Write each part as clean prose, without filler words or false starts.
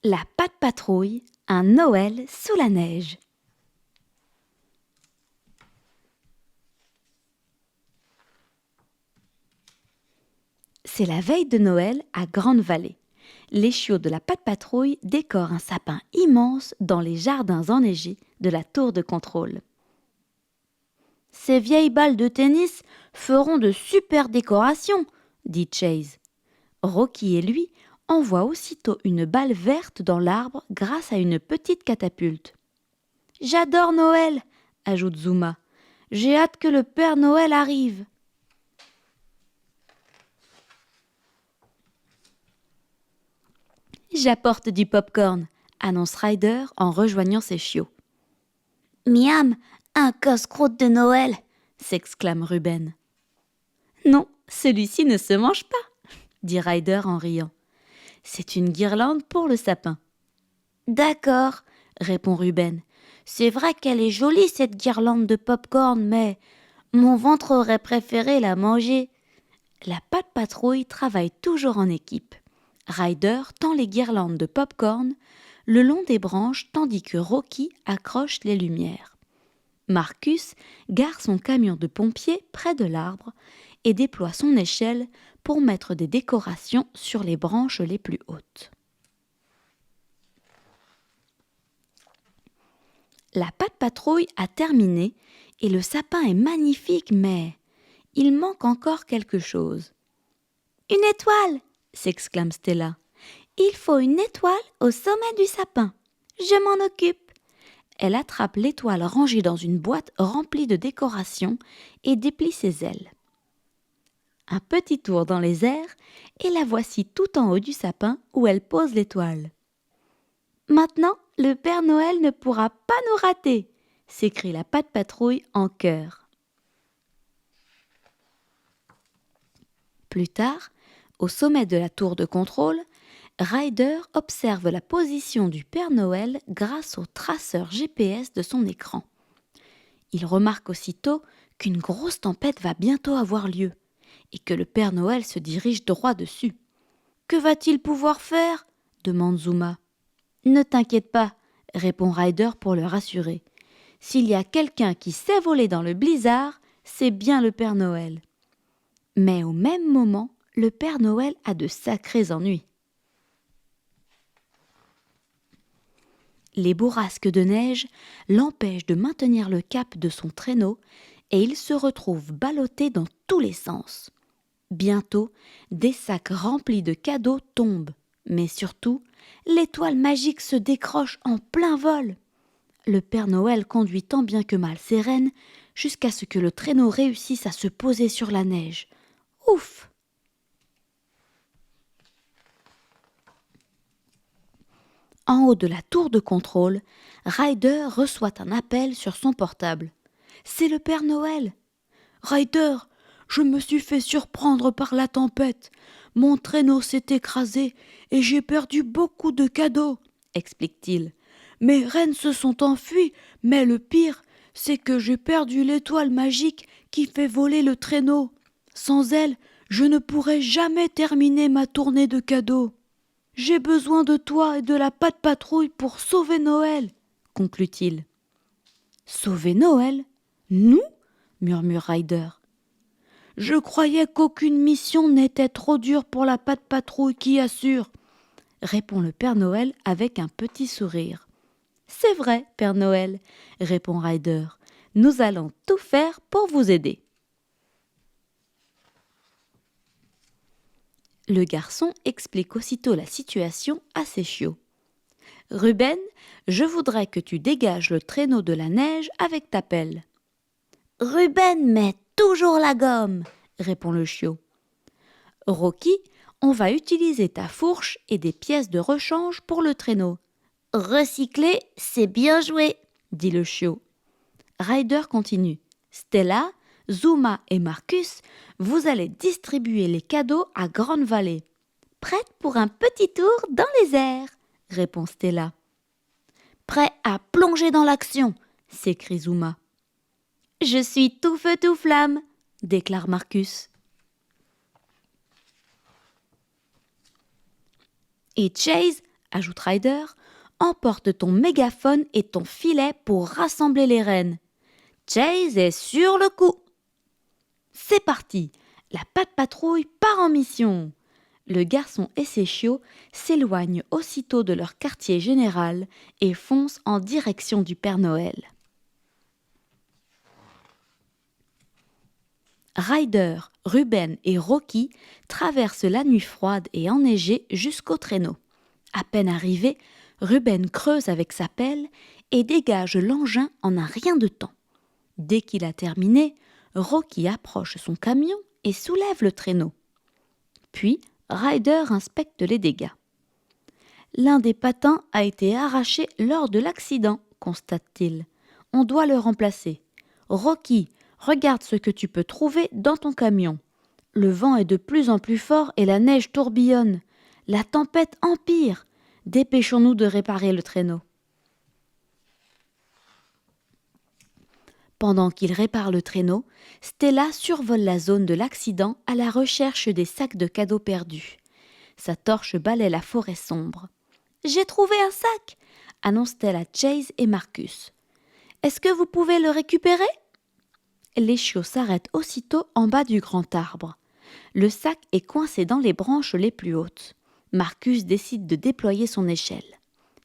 La Patte Patrouille, un Noël sous la neige. C'est la veille de Noël à Grande-Vallée. Les chiots de la Patte Patrouille décorent un sapin immense dans les jardins enneigés de la tour de contrôle. Ces vieilles balles de tennis feront de super décorations, dit Chase. Rocky et lui envoient aussitôt une balle verte dans l'arbre grâce à une petite catapulte. « J'adore Noël !» ajoute Zuma. « J'ai hâte que le Père Noël arrive !» « J'apporte du pop-corn !» annonce Ryder en rejoignant ses chiots. « Miam, un casse-croûte de Noël !» s'exclame Ruben. « Non, celui-ci ne se mange pas !» dit Ryder en riant. « C'est une guirlande pour le sapin. »« D'accord, » répond Ruben. « C'est vrai qu'elle est jolie cette guirlande de pop-corn, mais mon ventre aurait préféré la manger. » La Patte Patrouille travaille toujours en équipe. Ryder tend les guirlandes de pop-corn le long des branches tandis que Rocky accroche les lumières. Marcus gare son camion de pompier près de l'arbre et déploie son échelle pour mettre des décorations sur les branches les plus hautes. La Patte Patrouille a terminé et le sapin est magnifique, mais il manque encore quelque chose. « Une étoile !» s'exclame Stella. « Il faut une étoile au sommet du sapin. Je m'en occupe. » Elle attrape l'étoile rangée dans une boîte remplie de décorations et déplie ses ailes. Un petit tour dans les airs et la voici tout en haut du sapin où elle pose l'étoile. « Maintenant, le Père Noël ne pourra pas nous rater !» s'écrie la Patte Patrouille en chœur. Plus tard, au sommet de la tour de contrôle, Ryder observe la position du Père Noël grâce au traceur GPS de son écran. Il remarque aussitôt qu'une grosse tempête va bientôt avoir lieu et que le Père Noël se dirige droit dessus. « Que va-t-il pouvoir faire ?» demande Zuma. « Ne t'inquiète pas, » répond Ryder pour le rassurer. « S'il y a quelqu'un qui sait voler dans le blizzard, c'est bien le Père Noël. » Mais au même moment, le Père Noël a de sacrés ennuis. Les bourrasques de neige l'empêchent de maintenir le cap de son traîneau et il se retrouve ballotté dans tous les sens. Bientôt, des sacs remplis de cadeaux tombent, mais surtout, l'étoile magique se décroche en plein vol. Le Père Noël conduit tant bien que mal ses rennes jusqu'à ce que le traîneau réussisse à se poser sur la neige. Ouf! En haut de la tour de contrôle, Ryder reçoit un appel sur son portable. C'est le Père Noël. « Ryder, je me suis fait surprendre par la tempête. Mon traîneau s'est écrasé et j'ai perdu beaucoup de cadeaux, » explique-t-il. « Mes rennes se sont enfuies, mais le pire, c'est que j'ai perdu l'étoile magique qui fait voler le traîneau. Sans elle, je ne pourrai jamais terminer ma tournée de cadeaux. J'ai besoin de toi et de la Patte Patrouille pour sauver Noël, » conclut-il. « Sauver Noël ? Nous ? » murmure Ryder. « Je croyais qu'aucune mission n'était trop dure pour la Patte Patrouille qui assure, » répond le Père Noël avec un petit sourire. « C'est vrai, Père Noël, » répond Ryder. « Nous allons tout faire pour vous aider. » Le garçon explique aussitôt la situation à ses chiots. « Ruben, je voudrais que tu dégages le traîneau de la neige avec ta pelle. »« Ruben met toujours la gomme !» répond le chiot. « Rocky, on va utiliser ta fourche et des pièces de rechange pour le traîneau. »« Recycler, c'est bien joué !» dit le chiot. Ryder continue. « Stella, Zuma et Marcus, vous allez distribuer les cadeaux à Grande-Vallée. »« Prête pour un petit tour dans les airs !» répond Stella. « Prêt à plonger dans l'action !» s'écrie Zuma. « Je suis tout feu tout flamme !» déclare Marcus. « Et Chase ajoute Ryder, emporte ton mégaphone et ton filet pour rassembler les rennes. Chase est sur le coup. C'est parti, la patte patrouille part en mission. Le garçon et ses chiots s'éloignent aussitôt de leur quartier général et foncent en direction du Père Noël. Ryder, Ruben et Rocky traversent la nuit froide et enneigée jusqu'au traîneau. À peine arrivé, Ruben creuse avec sa pelle et dégage l'engin en un rien de temps. Dès qu'il a terminé, Rocky approche son camion et soulève le traîneau. Puis, Ryder inspecte les dégâts. L'un des patins a été arraché lors de l'accident, constate-t-il. On doit le remplacer. Rocky, regarde ce que tu peux trouver dans ton camion. Le vent est de plus en plus fort et la neige tourbillonne. La tempête empire. Dépêchons-nous de réparer le traîneau. Pendant qu'il répare le traîneau, Stella survole la zone de l'accident à la recherche des sacs de cadeaux perdus. Sa torche balaie la forêt sombre. « J'ai trouvé un sac !» annonce-t-elle à Chase et Marcus. « Est-ce que vous pouvez le récupérer ?» Les chiots s'arrêtent aussitôt en bas du grand arbre. Le sac est coincé dans les branches les plus hautes. Marcus décide de déployer son échelle.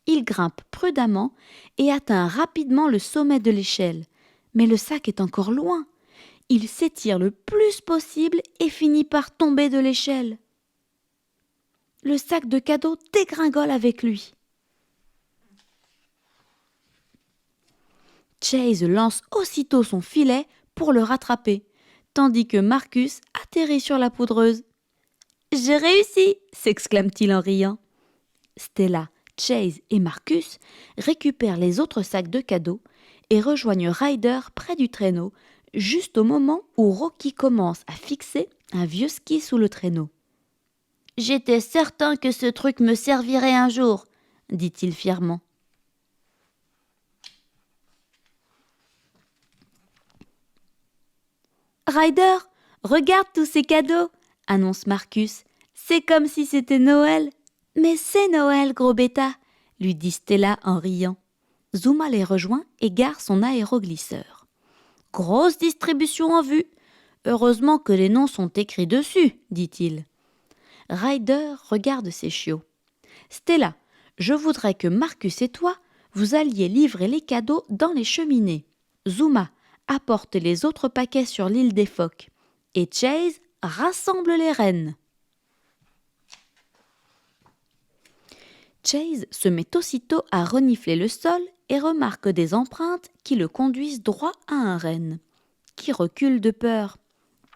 Il grimpe prudemment et atteint rapidement le sommet de l'échelle. Mais le sac est encore loin. Il s'étire le plus possible et finit par tomber de l'échelle. Le sac de cadeaux dégringole avec lui. Chase lance aussitôt son filet pour le rattraper, tandis que Marcus atterrit sur la poudreuse. « J'ai réussi !» s'exclame-t-il en riant. Stella, Chase et Marcus récupèrent les autres sacs de cadeaux et rejoignent Ryder près du traîneau, juste au moment où Rocky commence à fixer un vieux ski sous le traîneau. « J'étais certain que ce truc me servirait un jour, » dit-il fièrement. « Ryder, regarde tous ces cadeaux !» annonce Marcus. « C'est comme si c'était Noël. »« Mais c'est Noël, gros bêta !» lui dit Stella en riant. Zuma les rejoint et gare son aéroglisseur. « Grosse distribution en vue. Heureusement que les noms sont écrits dessus, » dit-il. Ryder regarde ses chiots. « Stella, je voudrais que Marcus et toi, vous alliez livrer les cadeaux dans les cheminées. Zuma, apporte les autres paquets sur l'île des phoques. Et Chase, rassemble les rennes. » Chase se met aussitôt à renifler le sol et remarque des empreintes qui le conduisent droit à un renne, qui recule de peur.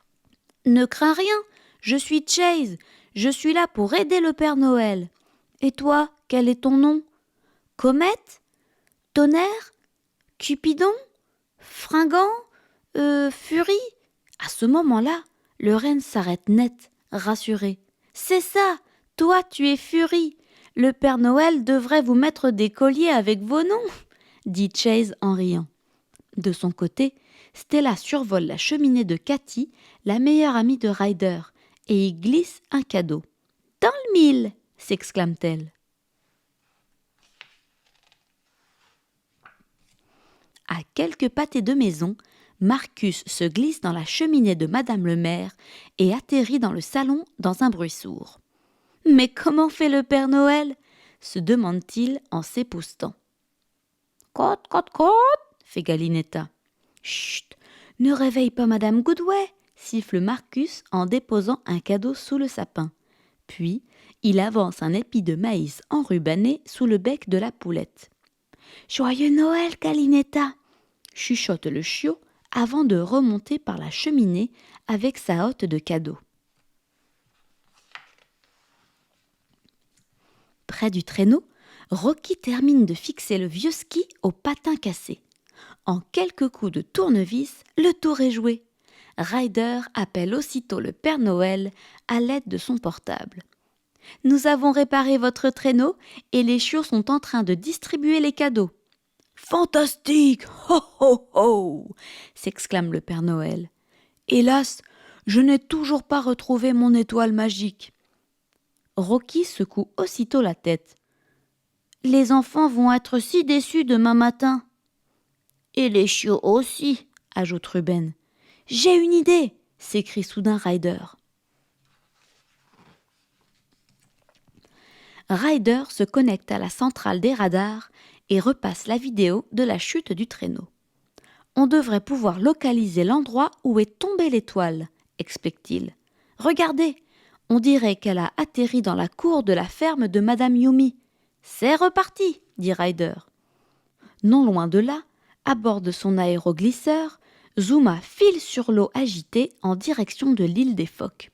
« Ne crains rien, je suis Chase, je suis là pour aider le Père Noël. Et toi, quel est ton nom? Comète? Tonnerre? Cupidon? Fringant? Furie ?» À ce moment-là, le renne s'arrête net, rassuré. « C'est ça, toi tu es Furie. Le Père Noël devrait vous mettre des colliers avec vos noms, » dit Chase en riant. De son côté, Stella survole la cheminée de Cathy, la meilleure amie de Ryder, et y glisse un cadeau. « Dans le mille !» s'exclame-t-elle. À quelques pâtés de maison, Marcus se glisse dans la cheminée de Madame le maire et atterrit dans le salon dans un bruit sourd. « Mais comment fait le Père Noël ?» se demande-t-il en s'époussetant. « Cote, cote, cote !» fait Galinetta. « Chut, ne réveille pas Madame Goodway !» siffle Marcus en déposant un cadeau sous le sapin. Puis, il avance un épi de maïs enrubanné sous le bec de la poulette. « Joyeux Noël, Galinetta !» chuchote le chiot avant de remonter par la cheminée avec sa hotte de cadeaux. Près du traîneau, Rocky termine de fixer le vieux ski au patin cassé. En quelques coups de tournevis, le tour est joué. Ryder appelle aussitôt le Père Noël à l'aide de son portable. « Nous avons réparé votre traîneau et les chiots sont en train de distribuer les cadeaux. »« Fantastique ! Ho ho ho !» s'exclame le Père Noël. « Hélas, je n'ai toujours pas retrouvé mon étoile magique. » Rocky secoue aussitôt la tête. les enfants vont être si déçus demain matin. Et les chiots aussi, ajoute Ruben. J'ai une idée, s'écrie soudain Ryder. Ryder se connecte à la centrale des radars et repasse la vidéo de la chute du traîneau. On devrait pouvoir localiser l'endroit où est tombée l'étoile, explique-t-il. Regardez, on dirait qu'elle a atterri dans la cour de la ferme de Madame Yumi. C'est reparti, dit Ryder. Non loin de là, à bord de son aéroglisseur, Zuma file sur l'eau agitée en direction de l'île des phoques.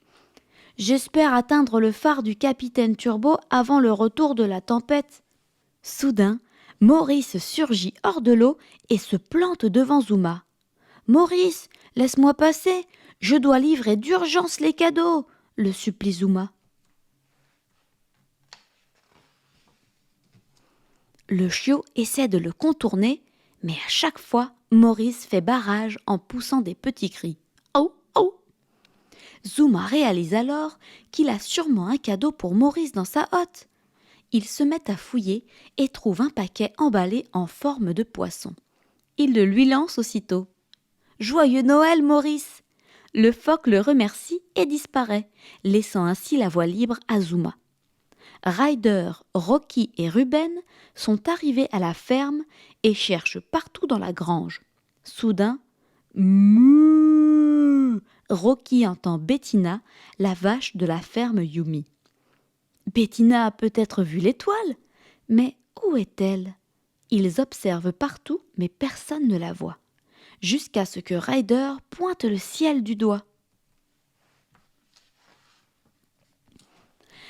J'espère atteindre le phare du capitaine Turbo avant le retour de la tempête. Soudain, Maurice surgit hors de l'eau et se plante devant Zuma. « Maurice, laisse-moi passer, je dois livrer d'urgence les cadeaux !» le supplie Zuma. Le chiot essaie de le contourner, mais à chaque fois, Maurice fait barrage en poussant des petits cris. « Oh, oh !» Zuma réalise alors qu'il a sûrement un cadeau pour Maurice dans sa hotte. Il se met à fouiller et trouve un paquet emballé en forme de poisson. Il le lui lance aussitôt. « Joyeux Noël, Maurice !» Le phoque le remercie et disparaît, laissant ainsi la voie libre à Zuma. Ryder, Rocky et Ruben sont arrivés à la ferme et cherchent partout dans la grange. Soudain, mouh, Rocky entend Bettina, la vache de la ferme Yumi. Bettina a peut-être vu l'étoile, mais où est-elle? Ils observent partout, mais personne ne la voit, jusqu'à ce que Ryder pointe le ciel du doigt.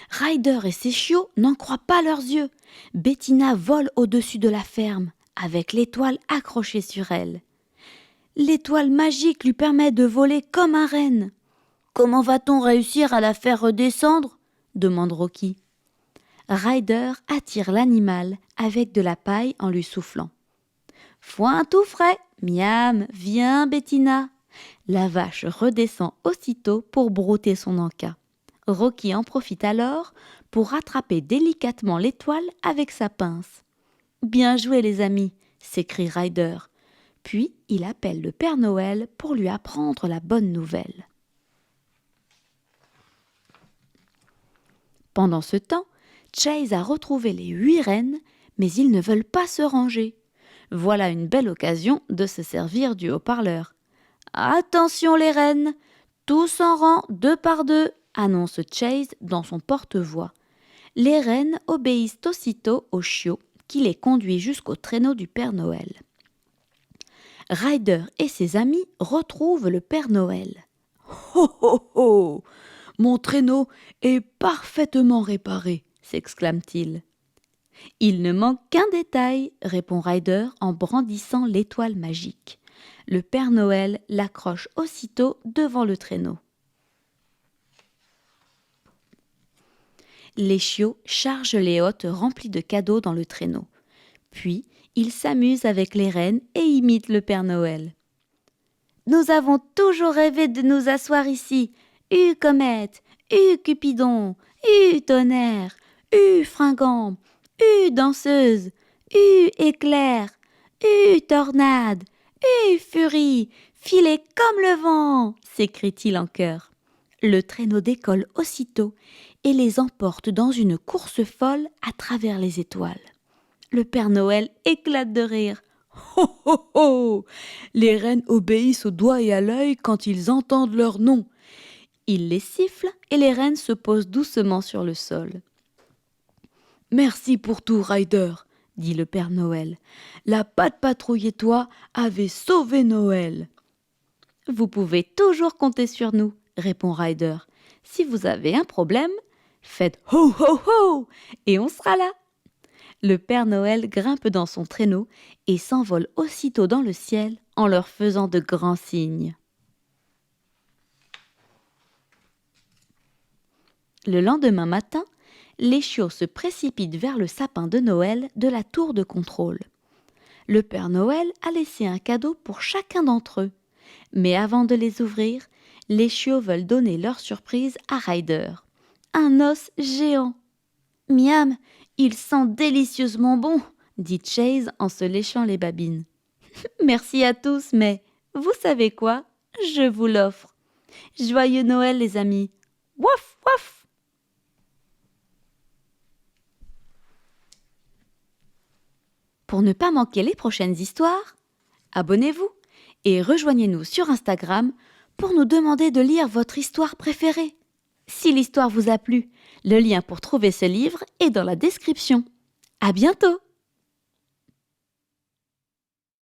Ryder et ses chiots n'en croient pas leurs yeux. Bettina vole au-dessus de la ferme, avec l'étoile accrochée sur elle. L'étoile magique lui permet de voler comme un renne. « Comment va-t-on réussir à la faire redescendre ?» demande Rocky. Ryder attire l'animal avec de la paille en lui soufflant. « Foin tout frais, miam, viens Bettina !» La vache redescend aussitôt pour brouter son encas. Rocky en profite alors pour rattraper délicatement l'étoile avec sa pince. « Bien joué les amis !» s'écrie Ryder. Puis il appelle le Père Noël pour lui apprendre la bonne nouvelle. Pendant ce temps, Chase a retrouvé les 8 rennes, mais ils ne veulent pas se ranger. Voilà une belle occasion de se servir du haut-parleur. « Attention les rennes, tous en rang 2 par 2 !» annonce Chase dans son porte-voix. Les rennes obéissent aussitôt au chiot qui les conduit jusqu'au traîneau du Père Noël. Ryder et ses amis retrouvent le Père Noël. « Ho ho ho ! Mon traîneau est parfaitement réparé !» s'exclame-t-il. « Il ne manque qu'un détail !» répond Ryder en brandissant l'étoile magique. Le Père Noël l'accroche aussitôt devant le traîneau. Les chiots chargent les hottes remplies de cadeaux dans le traîneau. Puis, ils s'amusent avec les rennes et imitent le Père Noël. « Nous avons toujours rêvé de nous asseoir ici. Comète, Cupidon, tonnerre, fringant, danseuse, éclair, tornade, furie, filer comme le vent !» s'écrie-t-il en chœur. Le traîneau décolle aussitôt et les emporte dans une course folle à travers les étoiles. Le Père Noël éclate de rire. « Ho ho ho ! Les rennes obéissent au doigt et à l'œil quand ils entendent leur nom. » Il les siffle et les rennes se posent doucement sur le sol. « Merci pour tout, Ryder, » dit le Père Noël. « La Patte Patrouille et toi avez sauvé Noël. » « Vous pouvez toujours compter sur nous, » répond Ryder. « Si vous avez un problème, faites ho ho ho et on sera là. » Le Père Noël grimpe dans son traîneau et s'envole aussitôt dans le ciel en leur faisant de grands signes. Le lendemain matin, les chiots se précipitent vers le sapin de Noël de la tour de contrôle. Le Père Noël a laissé un cadeau pour chacun d'entre eux. Mais avant de les ouvrir, les chiots veulent donner leur surprise à Ryder. Un os géant. « Miam, Il sent délicieusement bon, dit Chase en se léchant les babines. Merci à tous, mais vous savez quoi? Je vous l'offre. Joyeux Noël, les amis. Waf, waf! Pour ne pas manquer les prochaines histoires, abonnez-vous et rejoignez-nous sur Instagram pour nous demander de lire votre histoire préférée. Si l'histoire vous a plu, le lien pour trouver ce livre est dans la description. À bientôt!